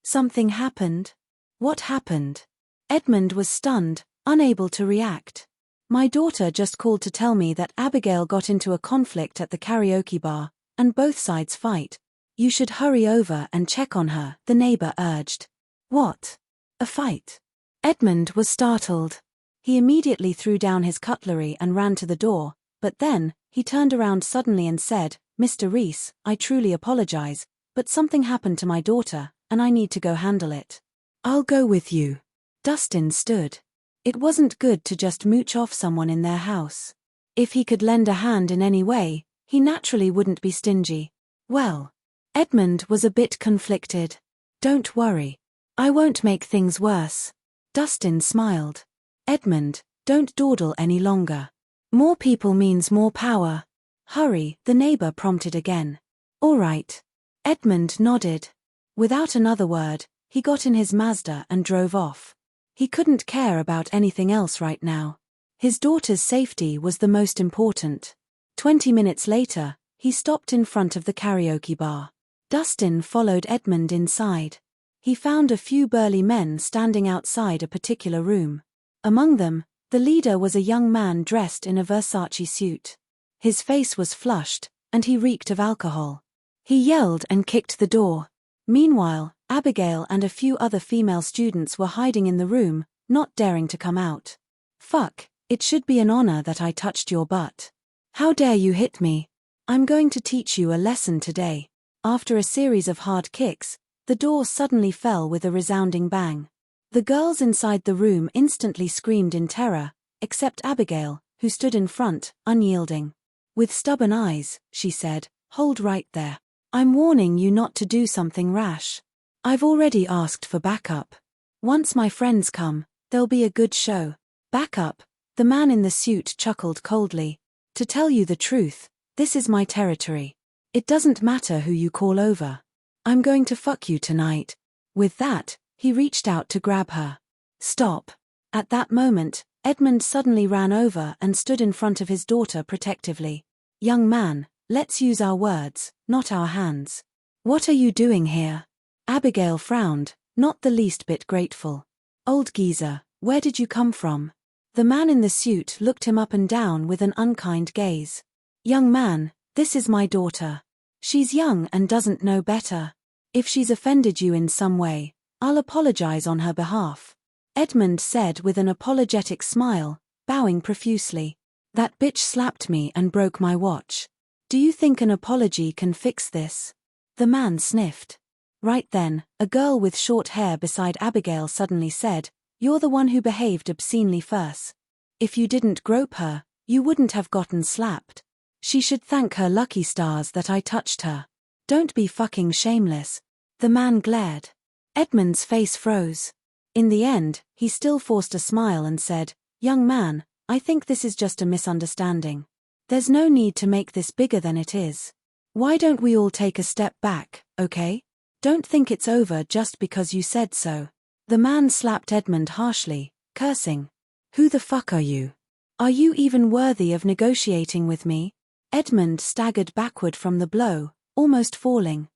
Something happened? What happened? Edmund was stunned, unable to react. My daughter just called to tell me that Abigail got into a conflict at the karaoke bar, and both sides fight. You should hurry over and check on her, the neighbor urged. What? A fight? Edmund was startled. He immediately threw down his cutlery and ran to the door, but then, he turned around suddenly and said, Mr. Rhys, I truly apologize, but something happened to my daughter, and I need to go handle it. I'll go with you. Dustin stood. It wasn't good to just mooch off someone in their house. If he could lend a hand in any way, he naturally wouldn't be stingy. Well, Edmund was a bit conflicted. Don't worry. I won't make things worse. Dustin smiled. Edmund, don't dawdle any longer. More people means more power. Hurry, the neighbor prompted again. All right. Edmund nodded. Without another word, he got in his Mazda and drove off. He couldn't care about anything else right now. His daughter's safety was the most important. 20 minutes later, he stopped in front of the karaoke bar. Dustin followed Edmund inside. He found a few burly men standing outside a particular room. Among them, the leader was a young man dressed in a Versace suit. His face was flushed, and he reeked of alcohol. He yelled and kicked the door. Meanwhile, Abigail and a few other female students were hiding in the room, not daring to come out. Fuck, it should be an honor that I touched your butt. How dare you hit me? I'm going to teach you a lesson today. After a series of hard kicks, the door suddenly fell with a resounding bang. The girls inside the room instantly screamed in terror, except Abigail, who stood in front, unyielding. With stubborn eyes, she said, "Hold right there. I'm warning you not to do something rash. I've already asked for backup. Once my friends come, there'll be a good show." Backup? The man in the suit chuckled coldly. To tell you the truth, this is my territory. It doesn't matter who you call over. I'm going to fuck you tonight. With that, he reached out to grab her. Stop. At that moment, Edmund suddenly ran over and stood in front of his daughter protectively. Young man, let's use our words, not our hands. What are you doing here? Abigail frowned, not the least bit grateful. Old geezer, where did you come from? The man in the suit looked him up and down with an unkind gaze. Young man, this is my daughter. She's young and doesn't know better. If she's offended you in some way, I'll apologize on her behalf. Edmund said with an apologetic smile, bowing profusely. That bitch slapped me and broke my watch. Do you think an apology can fix this? The man sniffed. Right then, a girl with short hair beside Abigail suddenly said, "You're the one who behaved obscenely first. If you didn't grope her, you wouldn't have gotten slapped. She should thank her lucky stars that I touched her. Don't be fucking shameless." The man glared. Edmund's face froze. In the end, he still forced a smile and said, "Young man, I think this is just a misunderstanding. There's no need to make this bigger than it is. Why don't we all take a step back, okay? Don't think it's over just because you said so." The man slapped Edmund harshly, cursing. "Who the fuck are you? Are you even worthy of negotiating with me?" Edmund staggered backward from the blow, almost falling.